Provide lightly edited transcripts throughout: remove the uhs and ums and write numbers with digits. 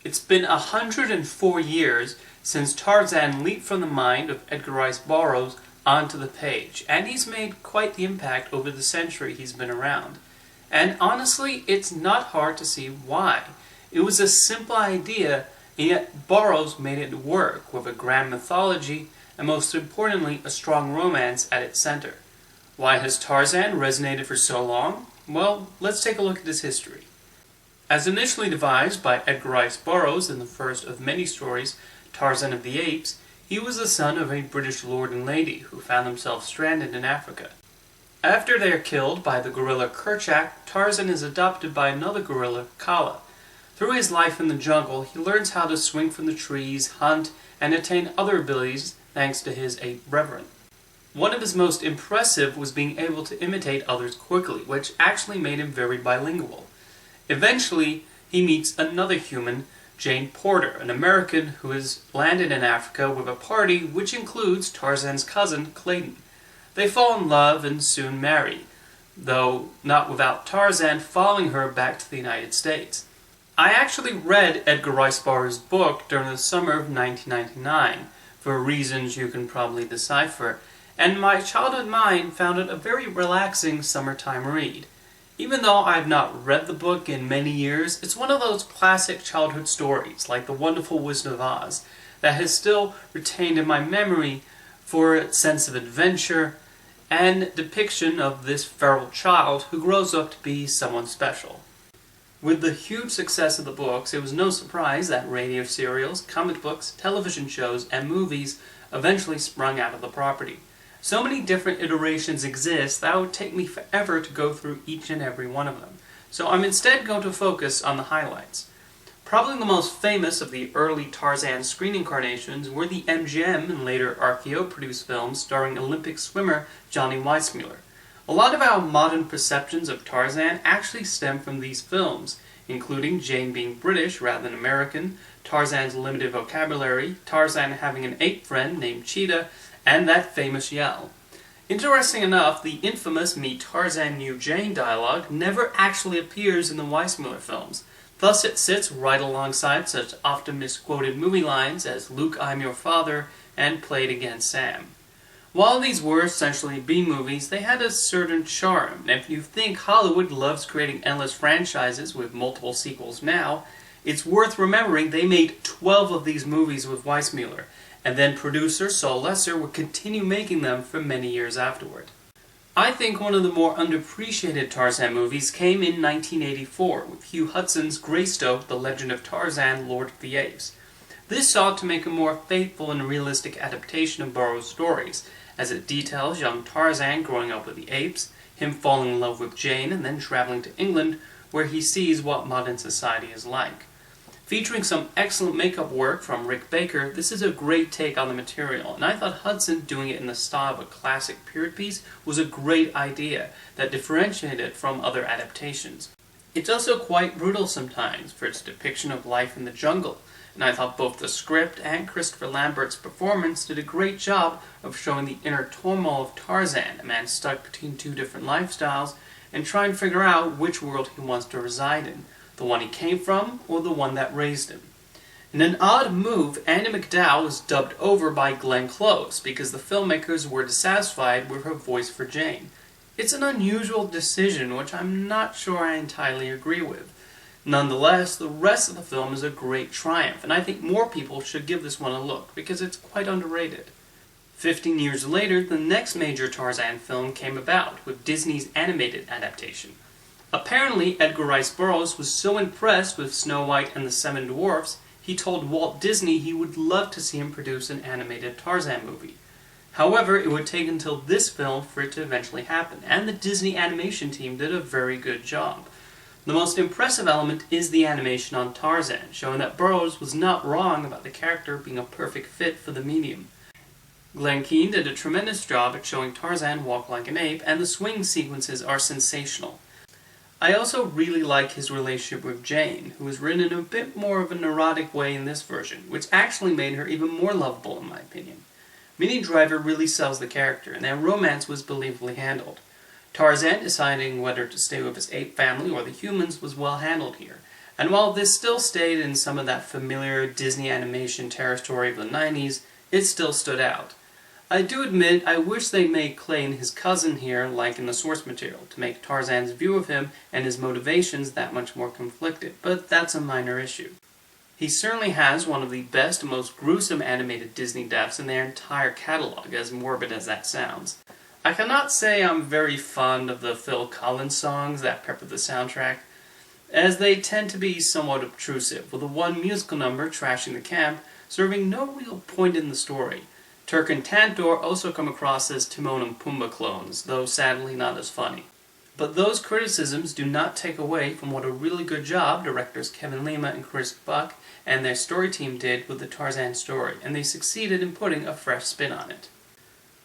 It's been 104 years since Tarzan leaped from the mind of Edgar Rice Burroughs onto the page, and he's made quite the impact over the century he's been around. And honestly, it's not hard to see why. It was a simple idea, and yet Burroughs made it work with a grand mythology and most importantly, a strong romance at its center. Why has Tarzan resonated for so long? Well, let's take a look at his history. As initially devised by Edgar Rice Burroughs in the first of many stories, Tarzan of the Apes, he was the son of a British lord and lady who found themselves stranded in Africa. After they are killed by the gorilla Kerchak, Tarzan is adopted by another gorilla, Kala. Through his life in the jungle, he learns how to swing from the trees, hunt, and attain other abilities thanks to his ape brethren. One of his most impressive was being able to imitate others quickly, which actually made him very bilingual. Eventually, he meets another human, Jane Porter, an American who has landed in Africa with a party which includes Tarzan's cousin, Clayton. They fall in love and soon marry, though not without Tarzan following her back to the United States. I actually read Edgar Rice Burroughs' book during the summer of 1999, for reasons you can probably decipher, and my childhood mind found it a very relaxing summertime read. Even though I've not read the book in many years, it's one of those classic childhood stories, like The Wonderful Wizard of Oz, that has still retained in my memory for its sense of adventure and depiction of this feral child who grows up to be someone special. With the huge success of the books, it was no surprise that radio serials, comic books, television shows, and movies eventually sprung out of the property. So many different iterations exist that it would take me forever to go through each and every one of them. So I'm instead going to focus on the highlights. Probably the most famous of the early Tarzan screen incarnations were the MGM and later RKO-produced films starring Olympic swimmer Johnny Weissmuller. A lot of our modern perceptions of Tarzan actually stem from these films, including Jane being British rather than American, Tarzan's limited vocabulary, Tarzan having an ape friend named Cheetah, and that famous yell. Interesting enough, the infamous "Meet Tarzan, Knew Jane" dialogue never actually appears in the Weissmuller films. Thus it sits right alongside such often misquoted movie lines as "Luke, I'm your father" and "Play it again, Sam." While these were essentially B-movies, they had a certain charm, and if you think Hollywood loves creating endless franchises with multiple sequels now, it's worth remembering they made 12 of these movies with Weissmuller, and then producer Saul Lesser would continue making them for many years afterward. I think one of the more underappreciated Tarzan movies came in 1984 with Hugh Hudson's Greystoke, The Legend of Tarzan, Lord of the Apes. This sought to make a more faithful and realistic adaptation of Burroughs' stories, as it details young Tarzan growing up with the apes, him falling in love with Jane and then traveling to England where he sees what modern society is like. Featuring some excellent makeup work from Rick Baker, this is a great take on the material, and I thought Hudson doing it in the style of a classic period piece was a great idea that differentiated it from other adaptations. It's also quite brutal sometimes for its depiction of life in the jungle, and I thought both the script and Christopher Lambert's performance did a great job of showing the inner turmoil of Tarzan, a man stuck between two different lifestyles, and trying to figure out which world he wants to reside in, the one he came from or the one that raised him. In an odd move, Anna McDowell was dubbed over by Glenn Close because the filmmakers were dissatisfied with her voice for Jane. It's an unusual decision which I'm not sure I entirely agree with. Nonetheless, the rest of the film is a great triumph, and I think more people should give this one a look, because it's quite underrated. 15 years later, the next major Tarzan film came about, with Disney's animated adaptation. Apparently, Edgar Rice Burroughs was so impressed with Snow White and the Seven Dwarfs, he told Walt Disney he would love to see him produce an animated Tarzan movie. However, it would take until this film for it to eventually happen, and the Disney animation team did a very good job. The most impressive element is the animation on Tarzan, showing that Burroughs was not wrong about the character being a perfect fit for the medium. Glen Keane did a tremendous job at showing Tarzan walk like an ape, and the swing sequences are sensational. I also really like his relationship with Jane, who is written in a bit more of a neurotic way in this version, which actually made her even more lovable in my opinion. Minnie Driver really sells the character, and their romance was believably handled. Tarzan deciding whether to stay with his ape family or the humans was well handled here, And while this still stayed in some of that familiar Disney animation territory of the 90s, it still stood out. I do admit I wish they made Clayton his cousin here, like in the source material, to make Tarzan's view of him and his motivations that much more conflicted, but that's a minor issue. He certainly has one of the best and most gruesome animated Disney deaths in their entire catalog, as morbid as that sounds. I cannot say I'm very fond of the Phil Collins songs that pepper the soundtrack, as they tend to be somewhat obtrusive, with the one musical number, Trashing the Camp, serving no real point in the story. Turk and Tantor also come across as Timon and Pumbaa clones, though sadly not as funny. But those criticisms do not take away from what a really good job directors Kevin Lima and Chris Buck and their story team did with the Tarzan story, and they succeeded in putting a fresh spin on it.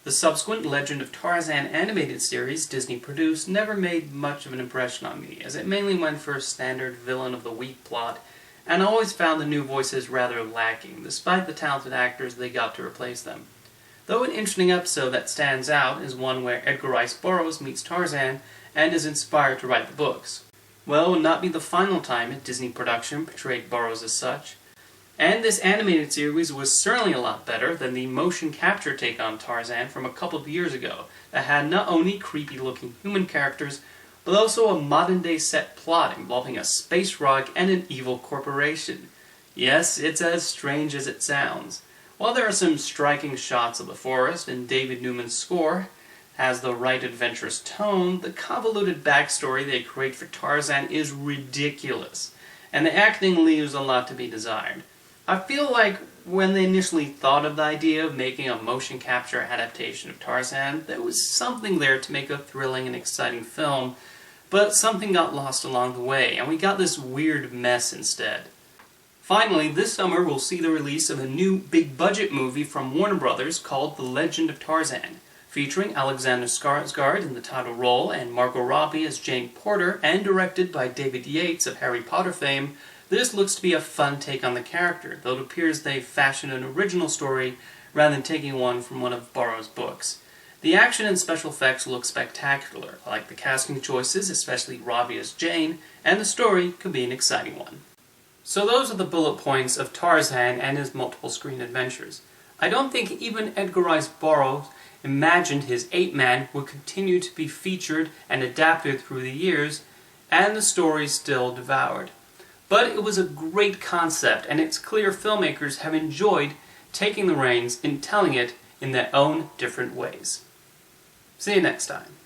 The subsequent Legend of Tarzan animated series Disney produced never made much of an impression on me, as it mainly went for a standard villain of the week plot, and I always found the new voices rather lacking, despite the talented actors they got to replace them. Though an interesting episode that stands out is one where Edgar Rice Burroughs meets Tarzan and is inspired to write the books. Well, it would not be the final time a Disney production portrayed Burroughs as such, and this animated series was certainly a lot better than the motion capture take on Tarzan from a couple of years ago that had not only creepy-looking human characters, but also a modern-day set plot involving a space rock and an evil corporation. Yes, it's as strange as it sounds. While there are some striking shots of the forest, and David Newman's score has the right adventurous tone, the convoluted backstory they create for Tarzan is ridiculous, and the acting leaves a lot to be desired. I feel like when they initially thought of the idea of making a motion capture adaptation of Tarzan, there was something there to make a thrilling and exciting film, but something got lost along the way, and we got this weird mess instead. Finally, this summer we'll see the release of a new big-budget movie from Warner Brothers called The Legend of Tarzan, featuring Alexander Skarsgård in the title role and Margot Robbie as Jane Porter, and directed by David Yates of Harry Potter fame. This looks to be a fun take on the character, though it appears they've fashioned an original story rather than taking one from one of Burroughs' books. The action and special effects look spectacular. I like the casting choices, especially Robbie as Jane, and the story could be an exciting one. So those are the bullet points of Tarzan and his multiple screen adventures. I don't think even Edgar Rice Burroughs imagined his Ape Man would continue to be featured and adapted through the years, and the story still devoured. But it was a great concept, and it's clear filmmakers have enjoyed taking the reins and telling it in their own different ways. See you next time.